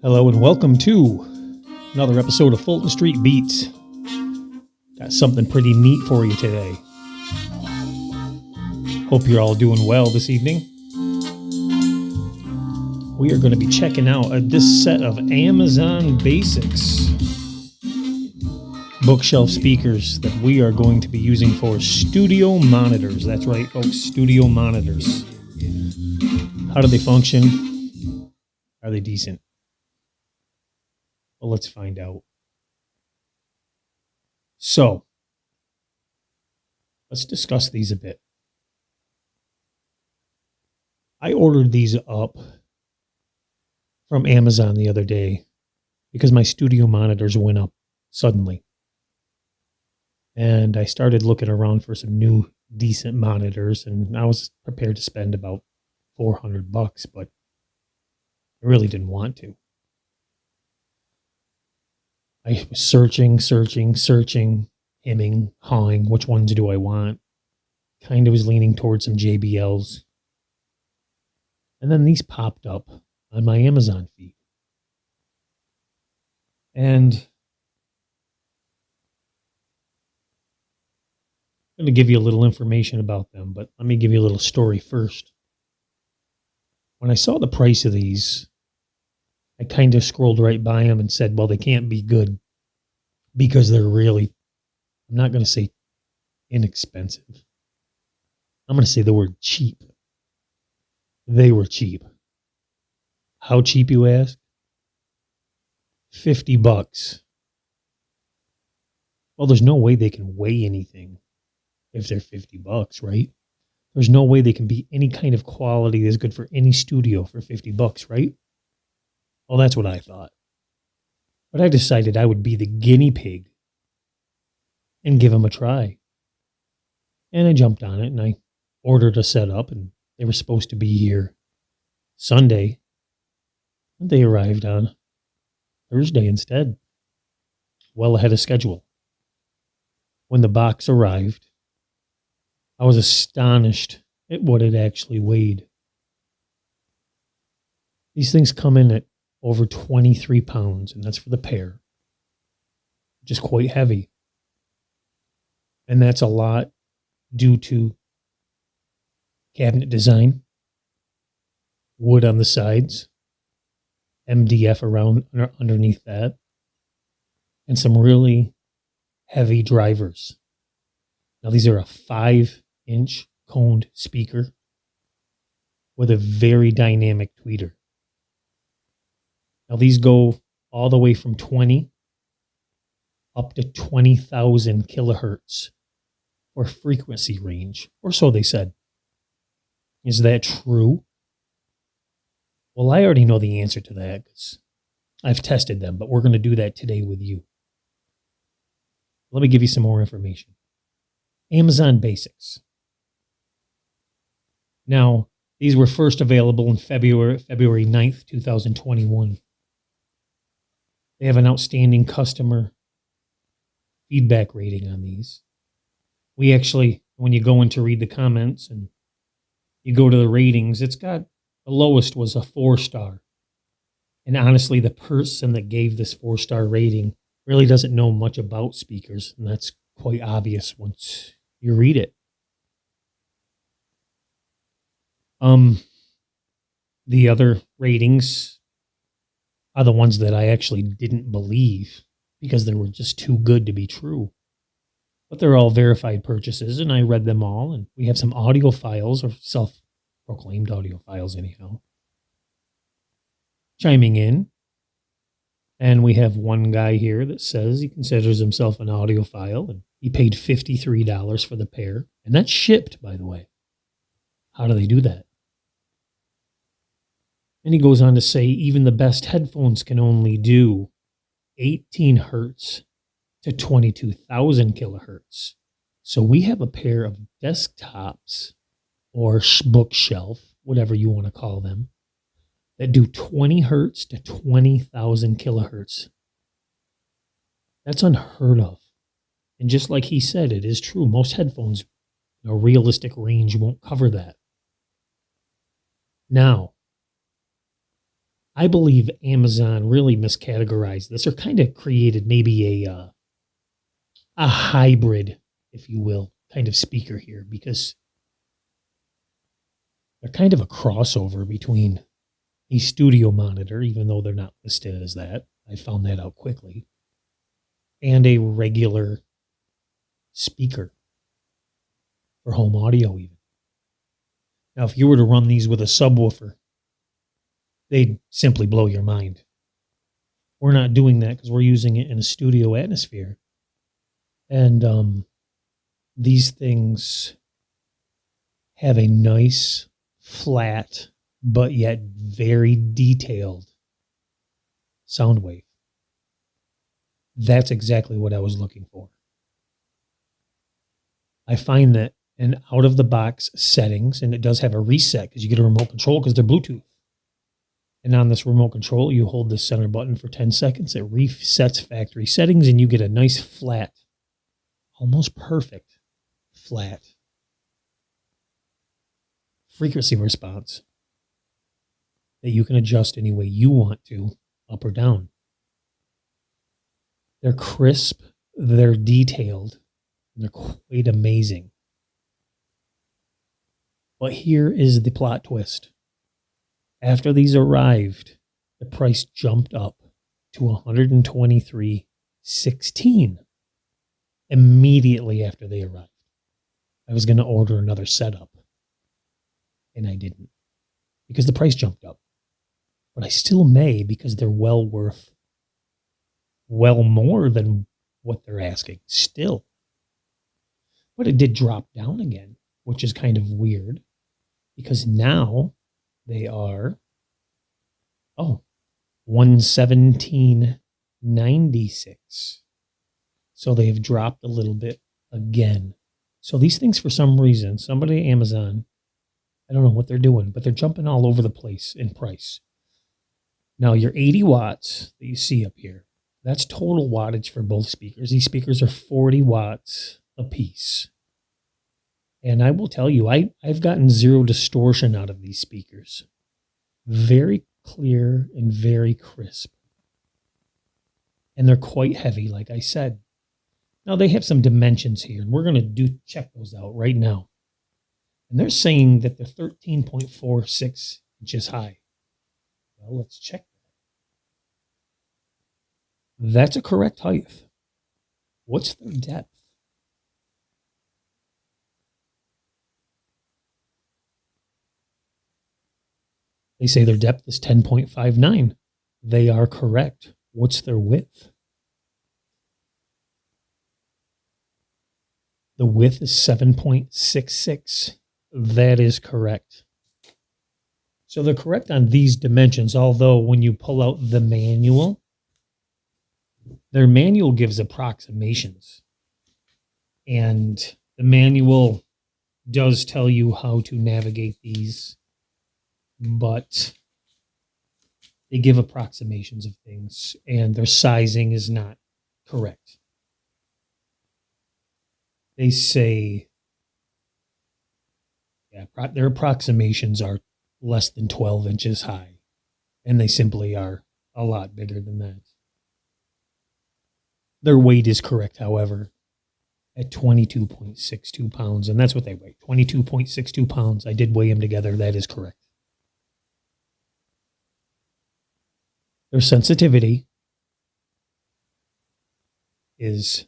Hello and welcome to another episode of Fulton Street Beats. Got something pretty neat for you today. Hope you're all doing well this evening. We are going to be checking out this set of Amazon Basics bookshelf speakers that we are going to be using for studio monitors. That's right, folks, studio monitors. How do they function? Are they decent? Well, let's find out. So, let's discuss these a bit. I ordered these up from Amazon the other day because my studio monitors went up suddenly. And I started looking around for some new decent monitors, and I was prepared to spend about $400, but I really didn't want to. I was searching, hemming, hawing, which ones do I want? Kind of was leaning towards some JBLs. And then these popped up on my Amazon feed. And I'm going to give you a little information about them, but let me give you a little story first. When I saw the price of these, I kind of scrolled right by them and said, well, they can't be good because they're really, I'm not going to say inexpensive. I'm going to say the word cheap. They were cheap. How cheap, you ask? $50. Well, there's no way they can weigh anything if they're $50, right? There's no way they can be any kind of quality that's good for any studio for $50, right? Well, that's what I thought. But I decided I would be the guinea pig and give them a try. And I jumped on it and I ordered a setup, and they were supposed to be here Sunday. And they arrived on Thursday instead. Well ahead of schedule. When the box arrived, I was astonished at what it actually weighed. These things come in at over 23 pounds, and that's for the pair, which is quite heavy. And that's a lot due to cabinet design, wood on the sides, MDF around underneath that, and some really heavy drivers. Now, these are a 5-inch coned speaker with a very dynamic tweeter. Now, these go all the way from 20 up to 20,000 kilohertz for frequency range, or so they said. Is that true? Well, I already know the answer to that because I've tested them, but we're going to do that today with you. Let me give you some more information. Amazon Basics. Now, these were first available in February 9th, 2021. They have an outstanding customer feedback rating on these. We actually, when you go in to read the comments and you go to the ratings, it's got, the lowest was a 4-star. And honestly, the person that gave this 4-star rating really doesn't know much about speakers, and that's quite obvious once you read it. The other ratings are the ones that I actually didn't believe because they were just too good to be true. But they're all verified purchases, and I read them all, and we have some audio files, or self-proclaimed audio files anyhow, chiming in. And we have one guy here that says he considers himself an audiophile, and he paid $53 for the pair. And that's shipped, by the way. How do they do that? And he goes on to say even the best headphones can only do 18 hertz to 22,000 kilohertz. So we have a pair of desktops or bookshelf, whatever you want to call them, that do 20 hertz to 20,000 kilohertz. That's unheard of. And just like he said, it is true. Most headphones, a realistic range won't cover that. Now, I believe Amazon really miscategorized this or kind of created maybe a hybrid, if you will, kind of speaker here, because they're kind of a crossover between a studio monitor, even though they're not listed as that. I found that out quickly. And a regular speaker for home audio even. Now, if you were to run these with a subwoofer, they'd simply blow your mind. We're not doing that because we're using it in a studio atmosphere. And these things have a nice, flat, but yet very detailed sound wave. That's exactly what I was looking for. I find that in out-of-the-box settings, and it does have a reset because you get a remote control because they're Bluetooth. And on this remote control, you hold the center button for 10 seconds. It resets factory settings, and you get a nice flat, almost perfect flat frequency response that you can adjust any way you want to, up or down. They're crisp, they're detailed, and they're quite amazing. But here is the plot twist. After these arrived, the price jumped up to $123.16 immediately after they arrived. I was going to order another setup, and I didn't because the price jumped up. But I still may because they're well more than what they're asking still. But it did drop down again, which is kind of weird because now they are, $117.96. So they have dropped a little bit again. So these things, for some reason, somebody at Amazon, I don't know what they're doing, but they're jumping all over the place in price. Now, your 80 watts that you see up here, that's total wattage for both speakers. These speakers are 40 watts a piece. And I will tell you, I've gotten zero distortion out of these speakers. Very clear and very crisp. And they're quite heavy, like I said. Now, they have some dimensions here, and we're going to check those out right now. And they're saying that they're 13.46 inches high. Well, let's check that. That's a correct height. What's their depth? They say their depth is 10.59. They are correct. What's their width? The width is 7.66. That is correct. So they're correct on these dimensions, although when you pull out the manual, their manual gives approximations. And the manual does tell you how to navigate these, but they give approximations of things, and their sizing is not correct. They say, their approximations are less than 12 inches high, and they simply are a lot bigger than that. Their weight is correct, however, at 22.62 pounds, and that's what they weigh, 22.62 pounds. I did weigh them together. That is correct. Their sensitivity is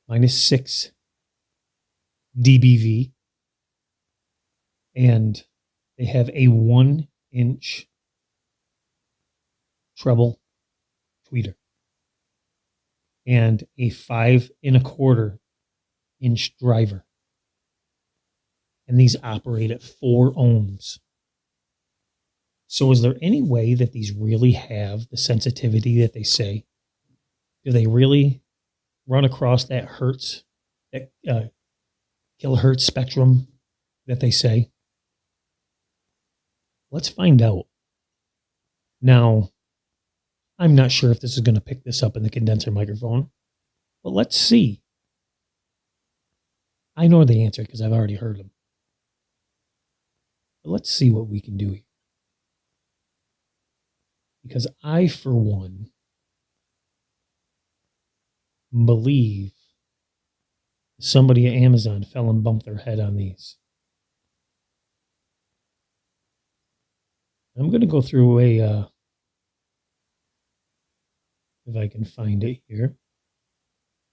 -6 dBV, and they have a 1-inch treble tweeter and a 5 1/4 inch driver. And these operate at 4 ohms. So is there any way that these really have the sensitivity that they say? Do they really run across that hertz, that kilohertz spectrum that they say? Let's find out. Now, I'm not sure if this is going to pick this up in the condenser microphone, but let's see. I know the answer because I've already heard them. But let's see what we can do here. Because I, for one, believe somebody at Amazon fell and bumped their head on these. I'm going to go through if I can find it here.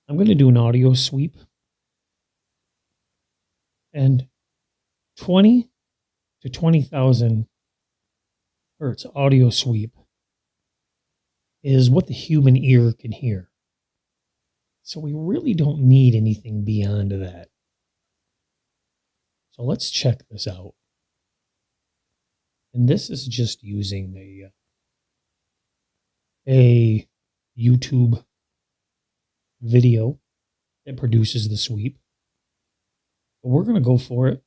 I'm going to do an audio sweep. And 20 to 20,000 hertz audio sweep is what the human ear can hear. So we really don't need anything beyond that. So let's check this out. And this is just using a YouTube video that produces the sweep. But we're going to go for it,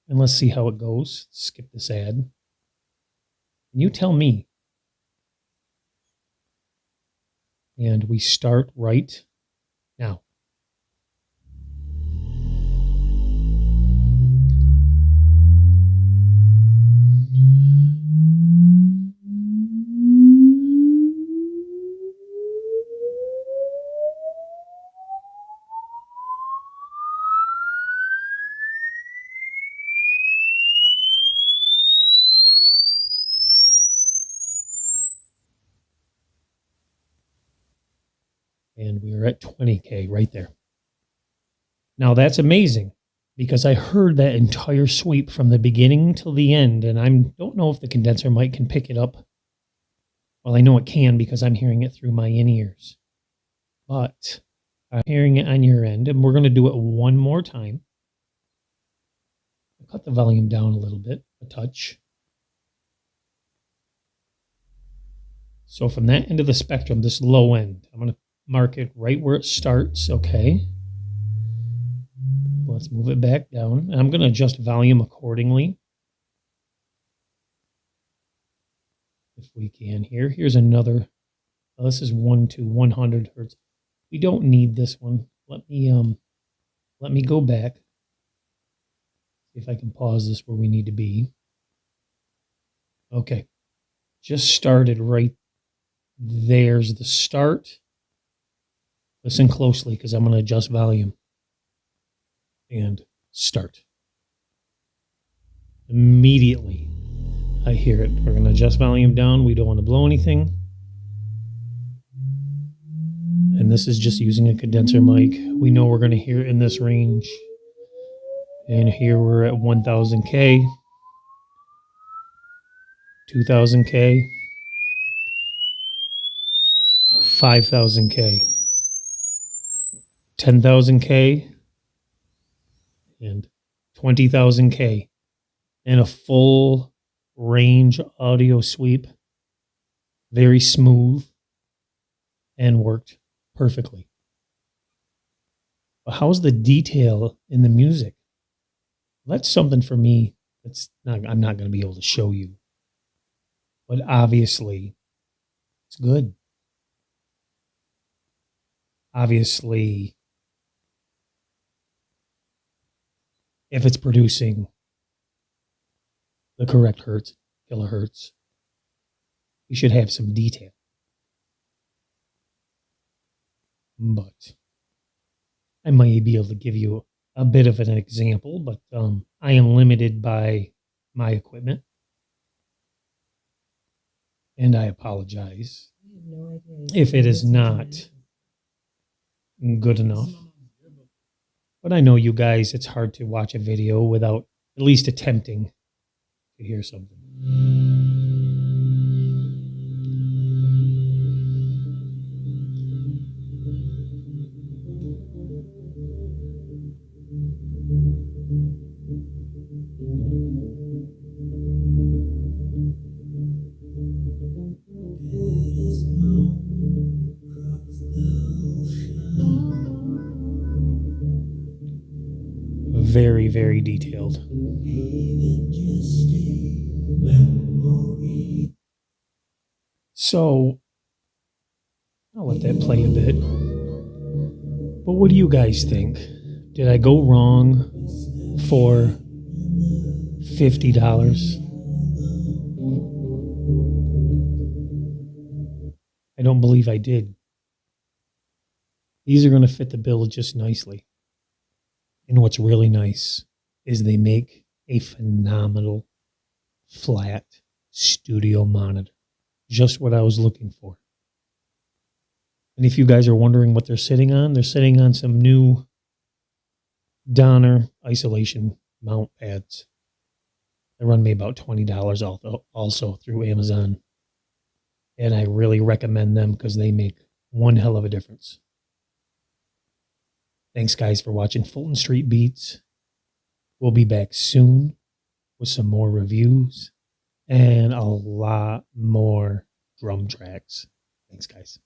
and let's see how it goes. Skip this ad. And you tell me. And we start right now. And we are at 20K right there. Now that's amazing because I heard that entire sweep from the beginning till the end, and I don't know if the condenser mic can pick it up. Well, I know it can because I'm hearing it through my in-ears. But I'm hearing it on your end, and we're going to do it one more time. I'll cut the volume down a little bit, a touch. So from that end of the spectrum, this low end, I'm going to mark it right where it starts, okay? Let's move it back down. And I'm going to adjust volume accordingly. If we can here. Here's another. Oh, this is 1 to 100 hertz. We don't need this one. Let me go back. See if I can pause this where we need to be. Okay. Just started right. There's the start. Listen closely because I'm going to adjust volume. And start. Immediately, I hear it. We're going to adjust volume down. We don't want to blow anything. And this is just using a condenser mic. We know we're going to hear it in this range. And here we're at 1000K, 2000K, 5000K, 10,000K, and 20,000K, and a full range audio sweep. Very smooth and worked perfectly. But how's the detail in the music? That's something for me I'm not going to be able to show you. But obviously, it's good. Obviously, if it's producing the correct hertz, kilohertz, we should have some detail. But I might be able to give you a bit of an example, but I am limited by my equipment. And I apologize if it is not good enough. But I know you guys, it's hard to watch a video without at least attempting to hear something. Very, very detailed. So, I'll let that play a bit. But what do you guys think? Did I go wrong for $50? I don't believe I did. These are going to fit the bill just nicely. And what's really nice is they make a phenomenal flat studio monitor. Just what I was looking for. And if you guys are wondering what they're sitting on some new Donner isolation mount pads. They run me about $20 also through Amazon. And I really recommend them because they make one hell of a difference. Thanks, guys, for watching Fulton Street Beats. We'll be back soon with some more reviews and a lot more drum tracks. Thanks, guys.